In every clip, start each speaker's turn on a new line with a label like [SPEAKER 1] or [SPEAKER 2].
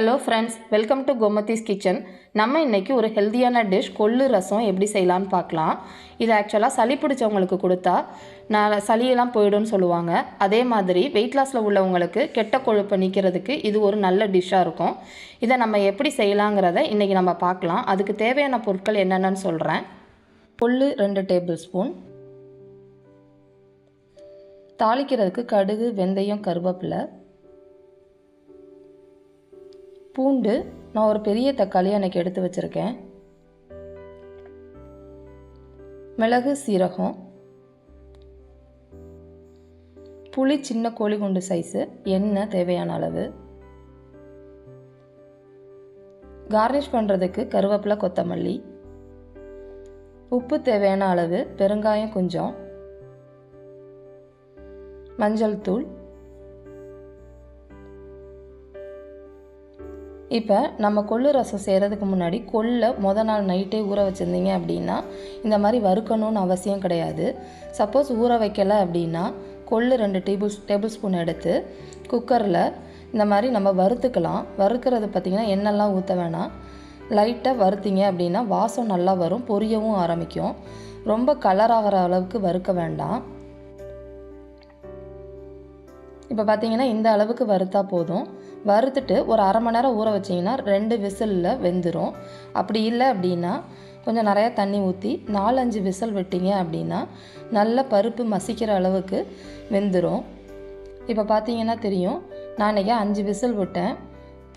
[SPEAKER 1] Hello friends, welcome to Gomathi's kitchen. நம்ம இன்றைக்கி ஒரு ஹெல்த்தியான டிஷ் கொள்ளு ரசம் எப்படி செய்யலான்னு பார்க்கலாம். இது ஆக்சுவலாக சளி பிடிச்சவங்களுக்கு கொடுத்தா சளியெல்லாம் போயிடும்னு சொல்லுவாங்க. அதே மாதிரி வெயிட் லாஸில் உள்ளவங்களுக்கு கெட்ட கொழுப்பை நீக்கிறதுக்கு இது ஒரு நல்ல டிஷ்ஷாக இருக்கும். இதை நம்ம எப்படி செய்யலாங்கிறத இன்றைக்கி நம்ம பார்க்கலாம். அதுக்கு தேவையான பொருட்கள் என்னென்னு சொல்கிறேன். கொள்ளு 2 டேபிள் ஸ்பூன், தாளிக்கிறதுக்கு கடுகு, வெந்தயம், கருவேப்பிலை, பூண்டு, நான் ஒரு பெரிய தக்காளி அன்றைக்கி எடுத்து வச்சுருக்கேன், மிளகு, சீரகம், புளி சின்ன கோழி குண்டு சைஸு, எண்ணெய் தேவையான அளவு, கார்னிஷ் பண்ணுறதுக்கு கருவேப்பிலை, கொத்தமல்லி, உப்பு தேவையான அளவு, பெருங்காயம் கொஞ்சம், மஞ்சள் தூள். இப்போ நம்ம கொள்ளு ரசம் செய்கிறதுக்கு முன்னாடி கொள்ளை நாள் நைட்டே ஊற வச்சுருந்தீங்க அப்படின்னா இந்த மாதிரி வறுக்கணும்னு அவசியம் கிடையாது. சப்போஸ் ஊற வைக்கலை அப்படின்னா கொள்ளு 2 டேபிள் ஸ்பூன் எடுத்து குக்கரில் இந்த மாதிரி நம்ம வறுத்துக்கலாம். வறுக்கிறது பார்த்திங்கன்னா எண்ணெய்லாம் ஊற்ற வேணாம். லைட்டாக வறுத்திங்க அப்படின்னா வாசம் நல்லா வரும், பொரியவும் ஆரம்பிக்கும். ரொம்ப கலர் ஆகிற அளவுக்கு வறுக்க வேண்டாம். இப்போ பார்த்திங்கன்னா இந்த அளவுக்கு வறுத்தா போதும். வறுத்துட்டு ஒரு அரை மணி நேரம் ஊற வச்சிங்கன்னா 2 விசிலில் வெந்துடும். அப்படி இல்லை அப்படின்னா கொஞ்சம் நிறையா தண்ணி ஊற்றி 4-5 விசில் விட்டிங்க அப்படின்னா நல்ல பருப்பு மசிக்கிற அளவுக்கு வெந்துடும். இப்போ பார்த்திங்கன்னா தெரியும், நான் இன்றைக்கி 5 விசில் விட்டேன்.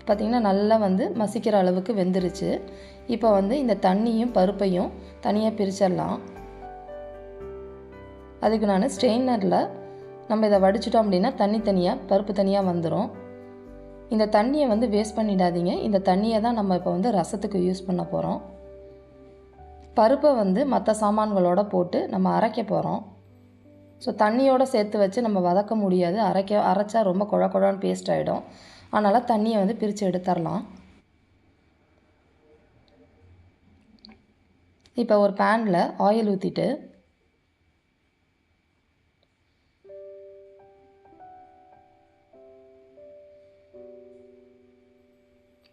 [SPEAKER 1] பார்த்திங்கன்னா நல்லா மசிக்கிற அளவுக்கு வெந்துருச்சு. இப்போ இந்த தண்ணியும் பருப்பையும் தனியாக பிரிச்சிடலாம். அதுக்கு நான் ஸ்ட்ரெயினரில் நம்ம இதை வடிச்சிட்டோம் அப்படின்னா தண்ணி தனியாக பருப்பு தனியாக வந்துடும். இந்த தண்ணியை வேஸ்ட் பண்ணிடாதீங்க. இந்த தண்ணியை தான் நம்ம இப்போ ரசத்துக்கு யூஸ் பண்ண போகிறோம். பருப்பை மற்ற சாமான்களோடு போட்டு நம்ம அரைக்க போகிறோம். ஸோ தண்ணியோடு சேர்த்து வச்சு நம்ம வதக்க முடியாது. அரைச்சா ரொம்ப குழன்னு பேஸ்ட் ஆகிடும். அதனால் தண்ணியை பிரித்து எடுத்துடலாம். இப்போ ஒரு பேனில் ஆயில் ஊற்றிட்டு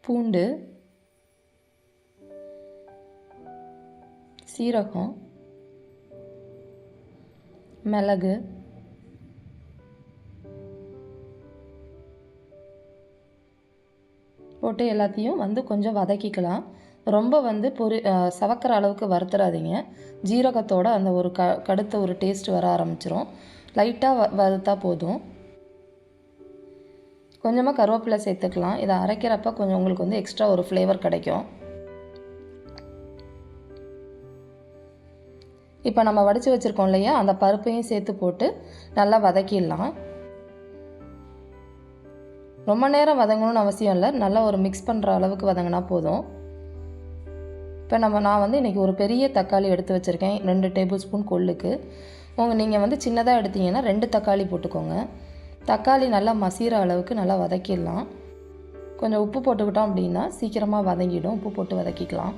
[SPEAKER 1] பூண்டு, சீரகம், மிளகு, போட்டு எல்லாத்தையும் கொஞ்சம் வதக்கிக்கலாம். ரொம்ப சவக்கிற அளவுக்கு வறுத்துறாதீங்க. ஜீரகத்தோட அந்த ஒரு கடுத்த ஒரு டேஸ்ட் வர ஆரம்பிச்சிரும். லைட்டாக வறுத்தா போதும். கொஞ்சமாக கருவேப்பிலை சேர்த்துக்கலாம். இதை அரைக்கிறப்ப கொஞ்சம் உங்களுக்கு எக்ஸ்ட்ரா ஒரு ஃப்ளேவர் கிடைக்கும். இப்போ நம்ம வடித்து வச்சுருக்கோம் இல்லையா, அந்த பருப்பையும் சேர்த்து போட்டு நல்லா வதக்கிடலாம். ரொம்ப நேரம் வதங்கணும்னு அவசியம் இல்லை. நல்லா ஒரு மிக்ஸ் பண்ணுற அளவுக்கு வதங்கினா போதும். இப்போ நான் இன்றைக்கி ஒரு பெரிய தக்காளி எடுத்து வச்சுருக்கேன் 2 டேபிள் ஸ்பூன் கொள்ளுக்கு. நீங்கள் சின்னதாக எடுத்தீங்கன்னா 2 தக்காளி போட்டுக்கோங்க. தக்காளி நல்லா மசிகிற அளவுக்கு நல்லா வதக்கிடலாம். கொஞ்சம் உப்பு போட்டுக்கிட்டோம் அப்படின்னா சீக்கிரமாக வதங்கிடும். உப்பு போட்டு வதக்கிக்கலாம்.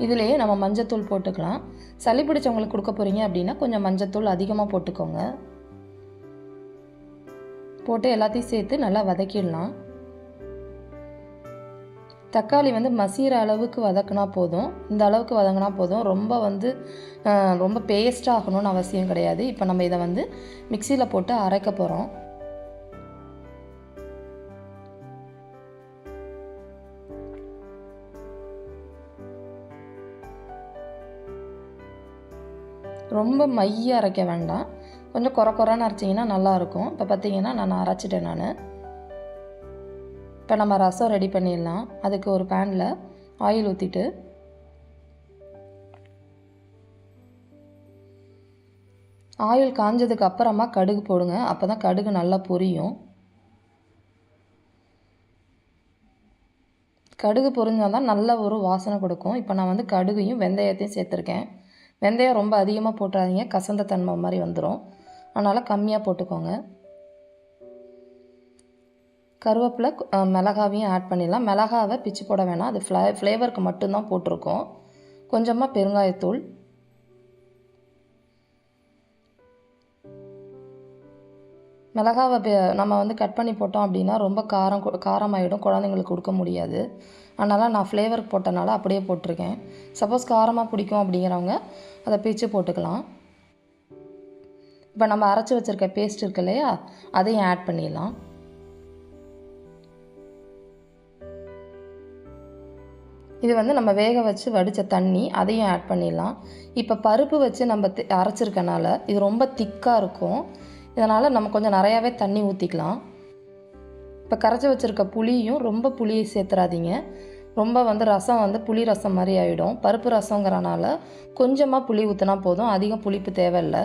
[SPEAKER 1] இதிலேயே நம்ம மஞ்சத்தூள் போட்டுக்கலாம். சளி பிடிச்சவங்களுக்கு கொடுக்க போகிறீங்க அப்படின்னா கொஞ்சம் மஞ்சத்தூள் அதிகமாக போட்டுக்கோங்க. போட்டு எல்லாத்தையும் சேர்த்து நல்லா வதக்கிடலாம். தக்காளி மசிகிற அளவுக்கு வதக்கினா போதும். இந்த அளவுக்கு வதங்கினா போதும். ரொம்ப பேஸ்ட்டாக ஆகணும்னு அவசியம் கிடையாது. இப்போ நம்ம இதை மிக்சியில் போட்டு அரைக்க போகிறோம். ரொம்ப மைய அரைக்க வேண்டாம். கொஞ்சம் குறைன்னு அரைச்சிங்கன்னா நல்லாயிருக்கும். இப்போ பார்த்திங்கன்னா நான் அரைச்சிட்டேன். இப்போ நம்ம ரசம் ரெடி பண்ணிடலாம். அதுக்கு ஒரு பேனில் ஆயில் ஊற்றிட்டு ஆயில் காஞ்சதுக்கு அப்புறமா கடுகு போடுங்க. அப்போ தான் கடுகு நல்லா பொரியும். கடுகு பொரிஞ்சால் தான் நல்ல ஒரு வாசனை கொடுக்கும். இப்போ நான் கடுகையும் வெந்தயத்தையும் சேர்த்துருக்கேன். வெந்தயம் ரொம்ப அதிகமாக போட்டுறாதீங்க, கசந்த தன்மை மாதிரி வந்துடும். அதனால் கம்மியாக போட்டுக்கோங்க. கருவேப்பிலை மிளகாவையும் ஆட் பண்ணிடலாம். மிளகாவை பிச்சு போட வேணாம், அது ஃப்ளேவருக்கு மட்டும்தான் போட்டிருக்கோம். கொஞ்சமாக பெருங்காயத்தூள், மிளகாவை நம்ம வந்து கட் பண்ணி போட்டோம் அப்படின்னா ரொம்ப காரமாயிடும், குழந்தைங்களுக்கு கொடுக்க முடியாது. அதனால் நான் ஃப்ளேவருக்கு போட்டனால அப்படியே போட்டிருக்கேன். சப்போஸ் காரமாக பிடிக்கும் அப்படிங்கிறவங்க அதை பிச்சு போட்டுக்கலாம். இப்போ நம்ம அரைச்சி வச்சுருக்க பேஸ்ட் இருக்கு இல்லையா, அதையும் ஆட் பண்ணிடலாம். இது வந்து நம்ம வேக வச்சு வடித்த தண்ணி, அதையும் ஆட் பண்ணிடலாம். இப்போ பருப்பு வச்சு நம்ம அரைச்சிருக்கனால இது ரொம்ப திக்காக இருக்கும். இதனால் நம்ம கொஞ்சம் நிறையாவே தண்ணி ஊற்றிக்கலாம். இப்போ கரைச்சி வச்சுருக்க புளியும் ரொம்ப புளியை சேர்த்துறாதீங்க. ரொம்ப வந்து ரசம் வந்து புளி ரசம் மாதிரி ஆகிடும். பருப்பு ரசங்கிறனால கொஞ்சமாக புளி ஊற்றினா போதும், அதிகம் புளிப்பு தேவையில்லை.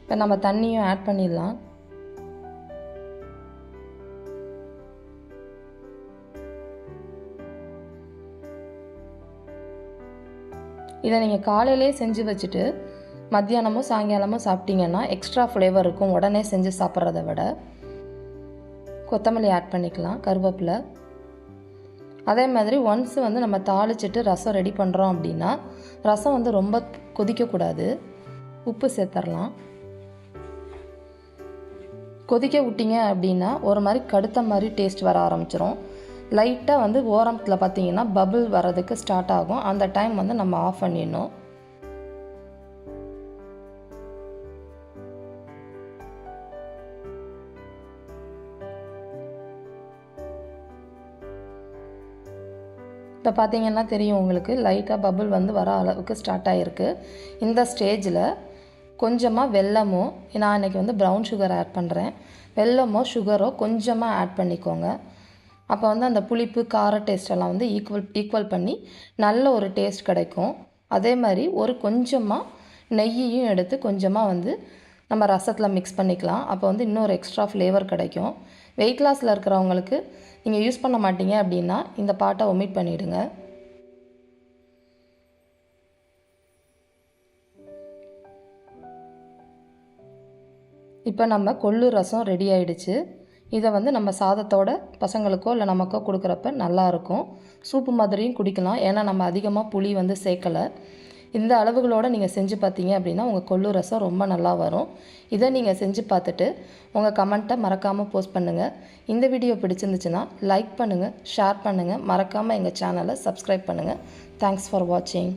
[SPEAKER 1] இப்போ நம்ம தண்ணியும் ஆட் பண்ணிடலாம். இதை நீங்கள் காலையிலே செஞ்சு வச்சுட்டு மத்தியானமும் சாயங்காலமும் சாப்பிட்டீங்கன்னா எக்ஸ்ட்ரா ஃப்ளேவர் இருக்கும் உடனே செஞ்சு சாப்பிட்றத விட. கொத்தமல்லி ஆட் பண்ணிக்கலாம், கருவேப்பிலை. அதே மாதிரி ஒன்ஸ் வந்து நம்ம தாளிச்சிட்டு ரசம் ரெடி பண்ணுறோம் அப்படின்னா ரசம் வந்து ரொம்ப கொதிக்கக்கூடாது. உப்பு சேர்த்துடலாம். கொதிக்க விட்டிங்க அப்படின்னா ஒரு மாதிரி கடுத்த மாதிரி டேஸ்ட் வர ஆரம்பிச்சிடும். லைட்டாக வந்து ஓரத்தில் பார்த்தீங்கன்னா பபிள் வர்றதுக்கு ஸ்டார்ட் ஆகும். அந்த டைம் வந்து நம்ம ஆஃப் பண்ணிடணும். இப்போ பார்த்தீங்கன்னா தெரியும் உங்களுக்கு, லைட்டாக பபிள் வந்து வர அளவுக்கு ஸ்டார்ட் ஆகிருக்கு. இந்த ஸ்டேஜில் கொஞ்சமாக வெல்லமோ, நான் இன்றைக்கி வந்து ப்ரௌன் சுகர் ஆட் பண்ணுறேன், வெல்லமோ சுகரோ கொஞ்சமாக ஆட் பண்ணிக்கோங்க. அப்போ வந்து அந்த புளிப்பு கார டேஸ்டெல்லாம் வந்து ஈக்குவல் பண்ணி நல்ல ஒரு டேஸ்ட் கிடைக்கும். அதே மாதிரி ஒரு கொஞ்சமாக நெய்யையும் எடுத்து கொஞ்சமாக வந்து நம்ம ரசத்தில் மிக்ஸ் பண்ணிக்கலாம். அப்போ வந்து இன்னொரு எக்ஸ்ட்ரா ஃப்ளேவர் கிடைக்கும். வெயிட் லாஸில் இருக்கிறவங்களுக்கு நீங்கள் யூஸ் பண்ண மாட்டீங்க அப்படின்னா இந்த பார்ட்டை ஒமிட் பண்ணிவிடுங்க. இப்போ நம்ம கொள்ளு ரசம் ரெடி ஆகிடுச்சு. இதை வந்து நம்ம சாதத்தோட பசங்களுக்கோ இல்லை நமக்கோ கொடுக்குறப்ப நல்லாயிருக்கும். சூப்பு மாதிரியும் குடிக்கலாம், ஏன்னா நம்ம அதிகமாக புளி வந்து சேர்க்கலை. இந்த அளவுகளோடு நீங்கள் செஞ்சு பார்த்தீங்க அப்படின்னா உங்கள் கொள்ளு ரசம் ரொம்ப நல்லா வரும். இதை நீங்கள் செஞ்சு பார்த்துட்டு உங்கள் கமெண்ட்டை மறக்காமல் போஸ்ட் பண்ணுங்கள். இந்த வீடியோ பிடிச்சிருந்துச்சுன்னா லைக் பண்ணுங்கள், ஷேர் பண்ணுங்கள், மறக்காமல் எங்கள் சேனலை சப்ஸ்கிரைப் பண்ணுங்கள். தேங்க்ஸ் ஃபார் வாட்சிங்.